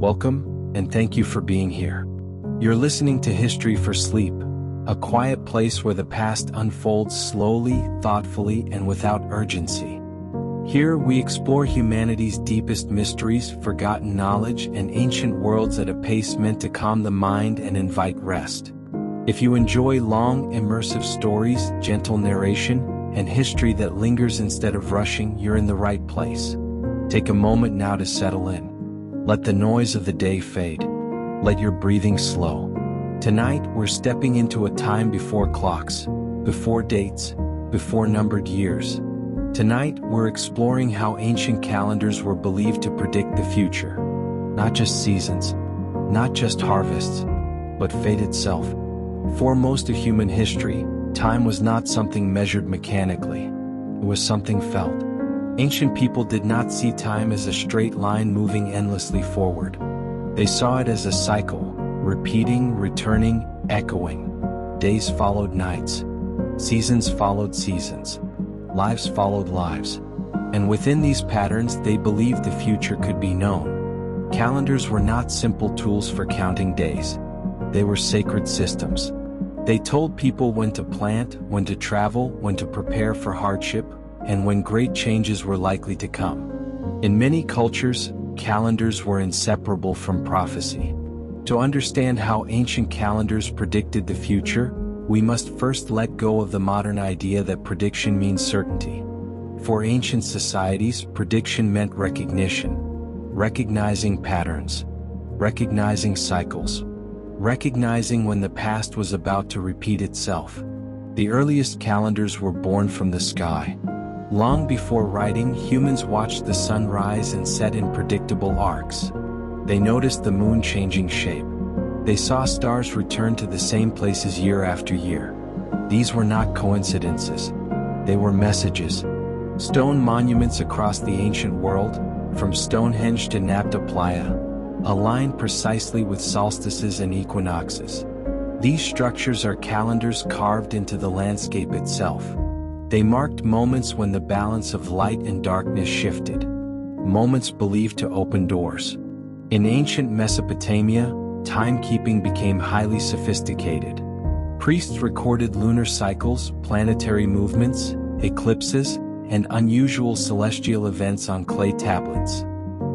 Welcome, and thank you for being here. You're listening to History for Sleep, a quiet place where the past unfolds slowly, thoughtfully, and without urgency. Here we explore humanity's deepest mysteries, forgotten knowledge, and ancient worlds at a pace meant to calm the mind and invite rest. If you enjoy long, immersive stories, gentle narration, and history that lingers instead of rushing, you're in the right place. Take a moment now to settle in. Let the noise of the day fade. Let your breathing slow. Tonight, we're stepping into a time before clocks, before dates, before numbered years. Tonight, we're exploring how ancient calendars were believed to predict the future. Not just seasons, not just harvests, but fate itself. For most of human history, time was not something measured mechanically. It was something felt. Ancient people did not see time as a straight line moving endlessly forward. They saw it as a cycle, repeating, returning, echoing. Days followed nights. Seasons followed seasons. Lives followed lives. And within these patterns, they believed the future could be known. Calendars were not simple tools for counting days. They were sacred systems. They told people when to plant, when to travel, when to prepare for hardship, and when great changes were likely to come. In many cultures, calendars were inseparable from prophecy. To understand how ancient calendars predicted the future, we must first let go of the modern idea that prediction means certainty. For ancient societies, prediction meant recognition, recognizing patterns, recognizing cycles, recognizing when the past was about to repeat itself. The earliest calendars were born from the sky. Long before writing, humans watched the sun rise and set in predictable arcs. They noticed the moon changing shape. They saw stars return to the same places year after year. These were not coincidences. They were messages. Stone monuments across the ancient world, from Stonehenge to Nabta Playa, aligned precisely with solstices and equinoxes. These structures are calendars carved into the landscape itself. They marked moments when the balance of light and darkness shifted, moments believed to open doors. In ancient Mesopotamia, timekeeping became highly sophisticated. Priests recorded lunar cycles, planetary movements, eclipses, and unusual celestial events on clay tablets.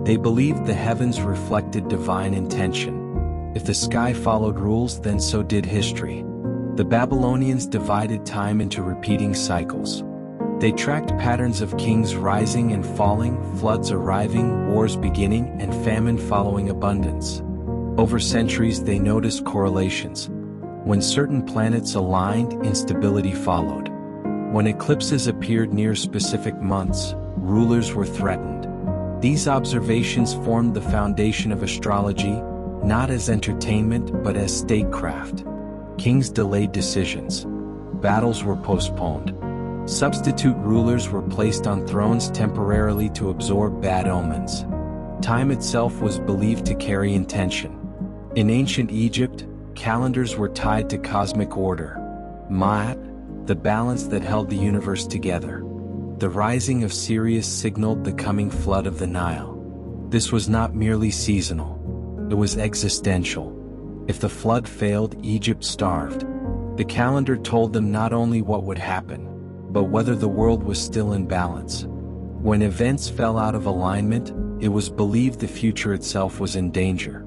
They believed the heavens reflected divine intention. If the sky followed rules, then so did history. The Babylonians divided time into repeating cycles. They tracked patterns of kings rising and falling, floods arriving, wars beginning, and famine following abundance. Over centuries, they noticed correlations. When certain planets aligned, instability followed. When eclipses appeared near specific months, rulers were threatened. These observations formed the foundation of astrology, not as entertainment but as statecraft. Kings delayed decisions. Battles were postponed. Substitute rulers were placed on thrones temporarily to absorb bad omens. Time itself was believed to carry intention. In ancient Egypt, calendars were tied to cosmic order. Ma'at, the balance that held the universe together. The rising of Sirius signaled the coming flood of the Nile. This was not merely seasonal. It was existential. If the flood failed, Egypt starved. The calendar told them not only what would happen, but whether the world was still in balance. When events fell out of alignment, it was believed the future itself was in danger.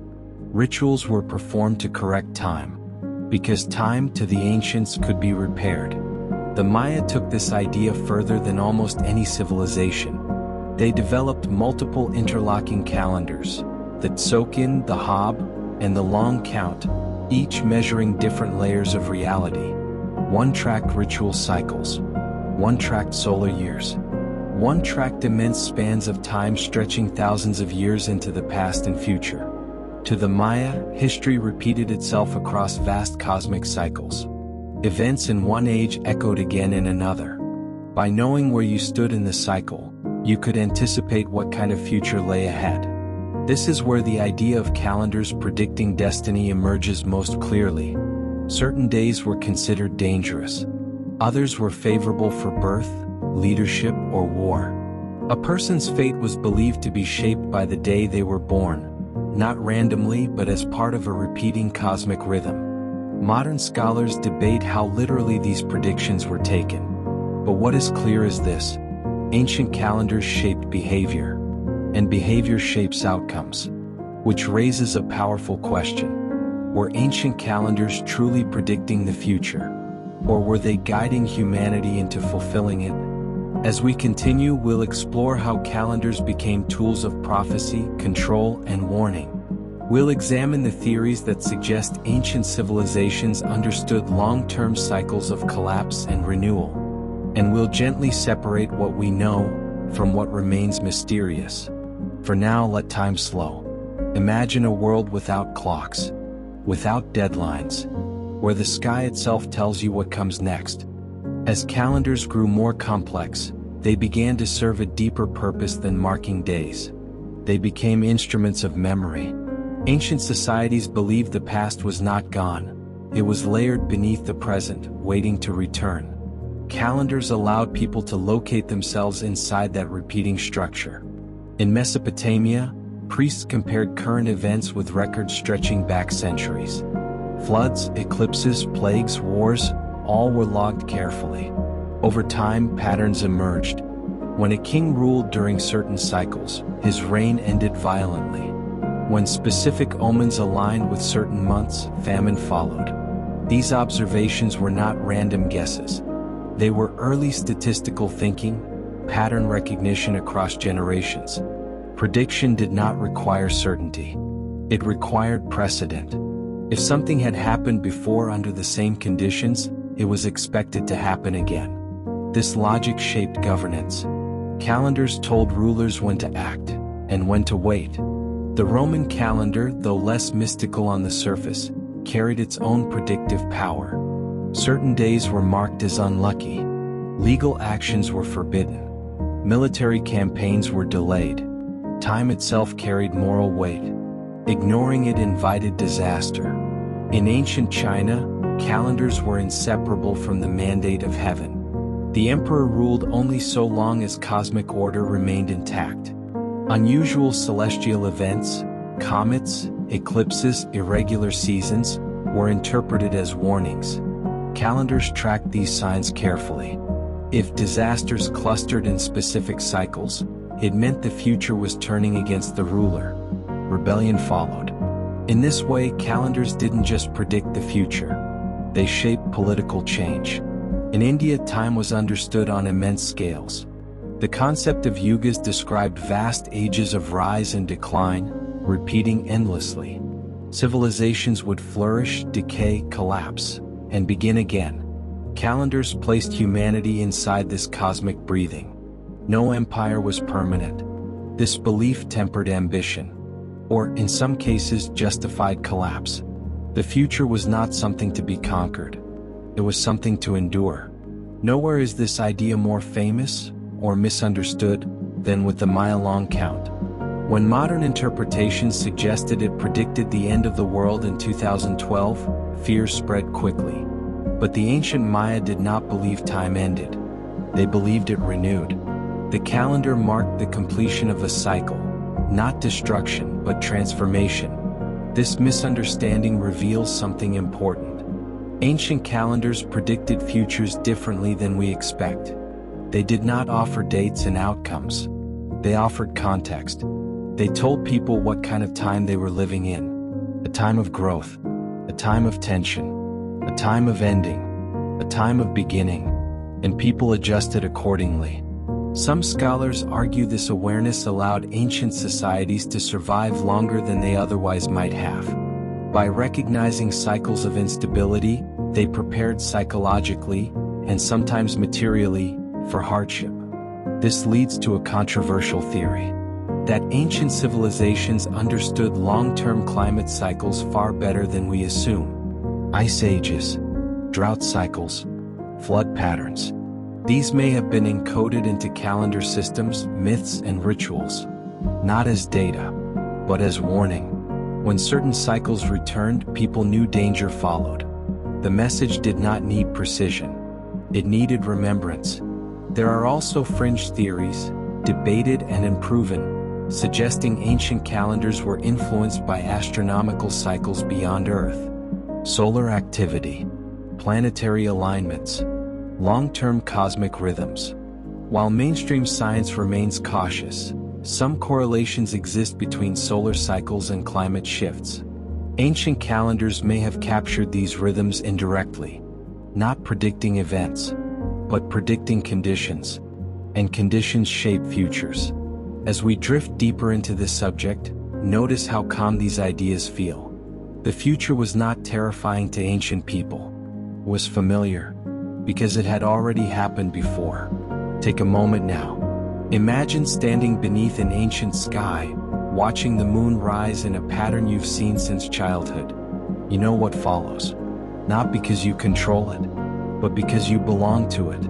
Rituals were performed to correct time, because time to the ancients could be repaired. The Maya took this idea further than almost any civilization. They developed multiple interlocking calendars, the Tzolk'in, the Hab, and the Long Count, each measuring different layers of reality. One tracked ritual cycles. One tracked solar years. One tracked immense spans of time stretching thousands of years into the past and future. To the Maya, history repeated itself across vast cosmic cycles. Events in one age echoed again in another. By knowing where you stood in the cycle, you could anticipate what kind of future lay ahead. This is where the idea of calendars predicting destiny emerges most clearly. Certain days were considered dangerous. Others were favorable for birth, leadership, or war. A person's fate was believed to be shaped by the day they were born, not randomly but as part of a repeating cosmic rhythm. Modern scholars debate how literally these predictions were taken. But what is clear is this: ancient calendars shaped behavior, and behavior shapes outcomes. Which raises a powerful question. Were ancient calendars truly predicting the future? Or were they guiding humanity into fulfilling it? As we continue, we'll explore how calendars became tools of prophecy, control, and warning. We'll examine the theories that suggest ancient civilizations understood long-term cycles of collapse and renewal. And we'll gently separate what we know from what remains mysterious. For now, let time slow. Imagine a world without clocks, without deadlines, where the sky itself tells you what comes next. As calendars grew more complex, they began to serve a deeper purpose than marking days. They became instruments of memory. Ancient societies believed the past was not gone. It was layered beneath the present, waiting to return. Calendars allowed people to locate themselves inside that repeating structure. In Mesopotamia, priests compared current events with records stretching back centuries. Floods, eclipses, plagues, wars, all were logged carefully. Over time, patterns emerged. When a king ruled during certain cycles, his reign ended violently. When specific omens aligned with certain months, famine followed. These observations were not random guesses. They were early statistical thinking, pattern recognition across generations. Prediction did not require certainty. It required precedent. If something had happened before under the same conditions, it was expected to happen again. This logic shaped governance. Calendars told rulers when to act and when to wait. The Roman calendar, though less mystical on the surface, carried its own predictive power. Certain days were marked as unlucky. Legal actions were forbidden. Military campaigns were delayed. Time itself carried moral weight. Ignoring it invited disaster. In ancient China, calendars were inseparable from the mandate of heaven. The emperor ruled only so long as cosmic order remained intact. Unusual celestial events, comets, eclipses, irregular seasons, were interpreted as warnings. Calendars tracked these signs carefully. If disasters clustered in specific cycles, it meant the future was turning against the ruler. Rebellion followed. In this way, calendars didn't just predict the future. They shaped political change. In India, time was understood on immense scales. The concept of yugas described vast ages of rise and decline, repeating endlessly. Civilizations would flourish, decay, collapse, and begin again. Calendars placed humanity inside this cosmic breathing. No empire was permanent. This belief tempered ambition, or in some cases justified collapse. The future was not something to be conquered. It was something to endure. Nowhere is this idea more famous or misunderstood than with the mile-long count. When modern interpretations suggested it predicted the end of the world in 2012, fear spread quickly. But the ancient Maya did not believe time ended. They believed it renewed. The calendar marked the completion of a cycle, not destruction but transformation. This misunderstanding reveals something important. Ancient calendars predicted futures differently than we expect. They did not offer dates and outcomes. They offered context. They told people what kind of time they were living in. A time of growth, a time of tension, a time of ending, a time of beginning, and people adjusted accordingly. Some scholars argue this awareness allowed ancient societies to survive longer than they otherwise might have. By recognizing cycles of instability, they prepared psychologically, and sometimes materially, for hardship. This leads to a controversial theory: that ancient civilizations understood long-term climate cycles far better than we assume. Ice ages, drought cycles, flood patterns. These may have been encoded into calendar systems, myths, and rituals, not as data, but as warning. When certain cycles returned, people knew danger followed. The message did not need precision. It needed remembrance. There are also fringe theories, debated and unproven, suggesting ancient calendars were influenced by astronomical cycles beyond Earth. Solar activity, planetary alignments, long-term cosmic rhythms. While mainstream science remains cautious, some correlations exist between solar cycles and climate shifts. Ancient calendars may have captured these rhythms indirectly, not predicting events, but predicting conditions, and conditions shape futures. As we drift deeper into this subject, notice how calm these ideas feel. The future was not terrifying to ancient people. It was familiar, because it had already happened before. Take a moment now. Imagine standing beneath an ancient sky, watching the moon rise in a pattern you've seen since childhood. You know what follows. Not because you control it, but because you belong to it.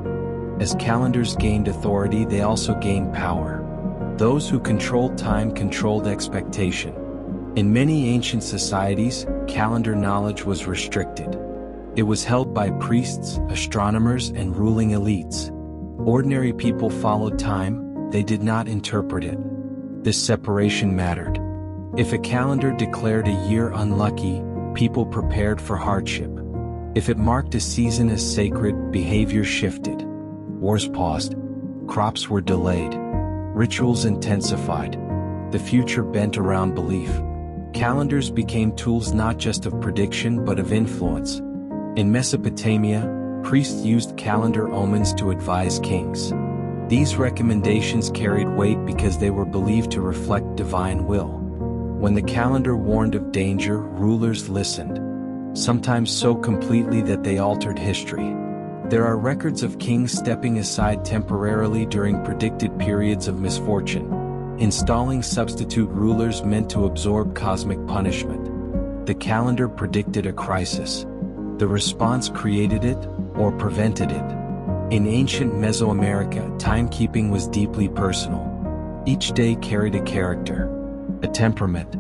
As calendars gained authority, they also gained power. Those who controlled time controlled expectation. In many ancient societies, calendar knowledge was restricted. It was held by priests, astronomers, and ruling elites. Ordinary people followed time, they did not interpret it. This separation mattered. If a calendar declared a year unlucky, people prepared for hardship. If it marked a season as sacred, behavior shifted. Wars paused. Crops were delayed. Rituals intensified. The future bent around belief. Calendars became tools not just of prediction but of influence. In Mesopotamia, priests used calendar omens to advise kings. These recommendations carried weight because they were believed to reflect divine will. When the calendar warned of danger, rulers listened, sometimes so completely that they altered history. There are records of kings stepping aside temporarily during predicted periods of misfortune. Installing substitute rulers meant to absorb cosmic punishment. The calendar predicted a crisis. The response created it, or prevented it. In ancient Mesoamerica, timekeeping was deeply personal. Each day carried a character, a temperament,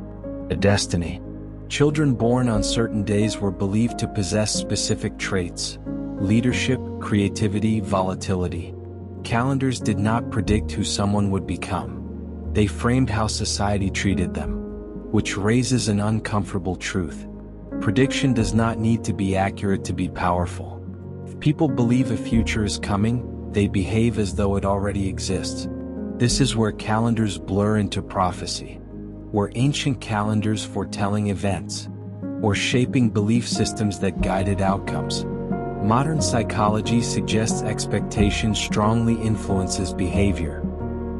a destiny. Children born on certain days were believed to possess specific traits: leadership, creativity, volatility. Calendars did not predict who someone would become. They framed how society treated them, which raises an uncomfortable truth. Prediction does not need to be accurate to be powerful. If people believe a future is coming, they behave as though it already exists. This is where calendars blur into prophecy. Were ancient calendars foretelling events, or shaping belief systems that guided outcomes? Modern psychology suggests expectation strongly influences behavior.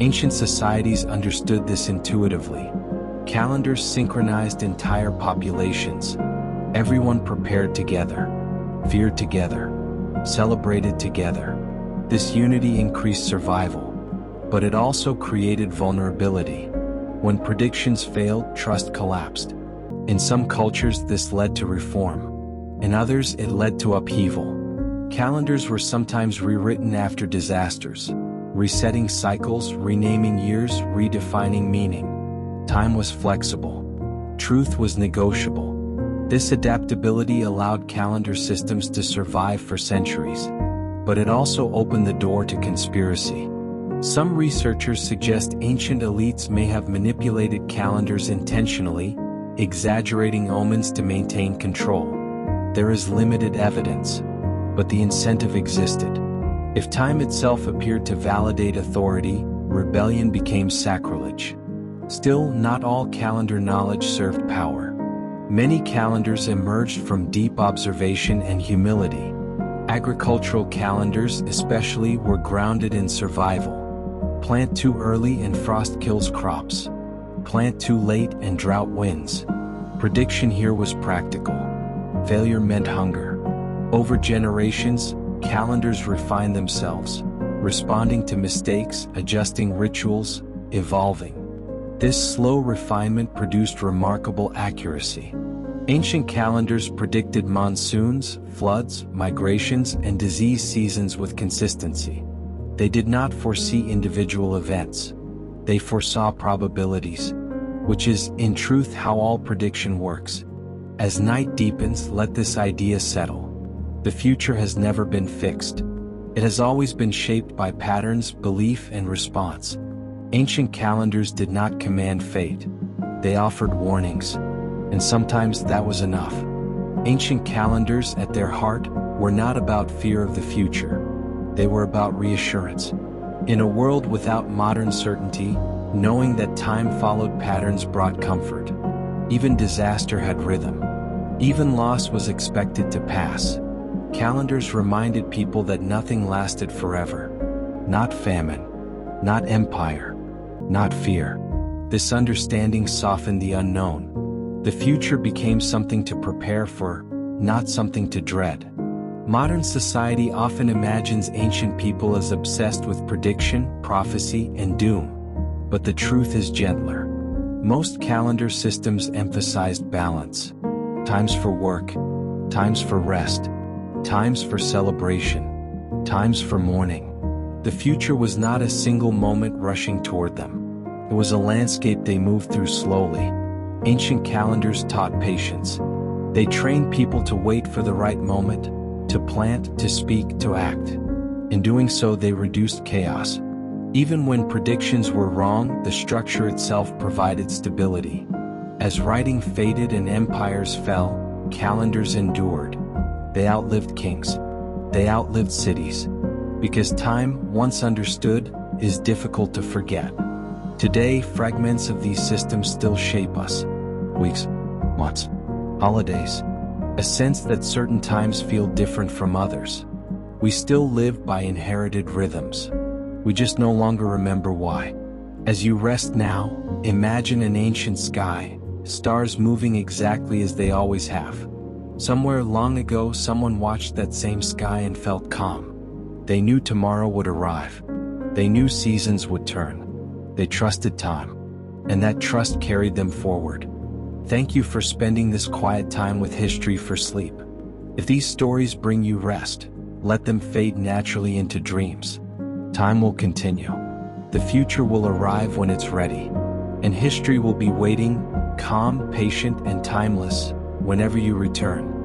Ancient societies understood this intuitively. Calendars synchronized entire populations. Everyone prepared together, feared together, celebrated together. This unity increased survival, but it also created vulnerability. When predictions failed, trust collapsed. In some cultures, this led to reform. In others, it led to upheaval. Calendars were sometimes rewritten after disasters, resetting cycles, renaming years, redefining meaning. Time was flexible. Truth was negotiable. This adaptability allowed calendar systems to survive for centuries, but it also opened the door to conspiracy. Some researchers suggest ancient elites may have manipulated calendars intentionally, exaggerating omens to maintain control. There is limited evidence, but the incentive existed. If time itself appeared to validate authority, rebellion became sacrilege. Still, not all calendar knowledge served power. Many calendars emerged from deep observation and humility. Agricultural calendars, especially, were grounded in survival. Plant too early and frost kills crops. Plant too late and drought wins. Prediction here was practical. Failure meant hunger. Over generations, calendars refined themselves, responding to mistakes, adjusting rituals, evolving. This slow refinement produced remarkable accuracy. Ancient calendars predicted monsoons, floods, migrations, and disease seasons with consistency. They did not foresee individual events. They foresaw probabilities, which is, in truth, how all prediction works. As night deepens, let this idea settle. The future has never been fixed. It has always been shaped by patterns, belief, and response. Ancient calendars did not command fate. They offered warnings, and sometimes that was enough. Ancient calendars, at their heart, were not about fear of the future. They were about reassurance. In a world without modern certainty, knowing that time followed patterns brought comfort. Even disaster had rhythm. Even loss was expected to pass. Calendars reminded people that nothing lasted forever. Not famine, not empire, not fear. This understanding softened the unknown. The future became something to prepare for, not something to dread. Modern society often imagines ancient people as obsessed with prediction, prophecy, and doom. But the truth is gentler. Most calendar systems emphasized balance. Times for work, times for rest, times for celebration, times for mourning. The future was not a single moment rushing toward them. It was a landscape they moved through slowly. Ancient calendars taught patience. They trained people to wait for the right moment, to plant, to speak, to act. In doing so, they reduced chaos. Even when predictions were wrong, the structure itself provided stability. As writing faded and empires fell, calendars endured. They outlived kings. They outlived cities. Because time, once understood, is difficult to forget. Today, fragments of these systems still shape us. Weeks, months, holidays. A sense that certain times feel different from others. We still live by inherited rhythms. We just no longer remember why. As you rest now, imagine an ancient sky, stars moving exactly as they always have. Somewhere long ago, someone watched that same sky and felt calm. They knew tomorrow would arrive. They knew seasons would turn. They trusted time. And that trust carried them forward. Thank you for spending this quiet time with History for Sleep. If these stories bring you rest, let them fade naturally into dreams. Time will continue. The future will arrive when it's ready. And history will be waiting, calm, patient, and timeless, whenever you return.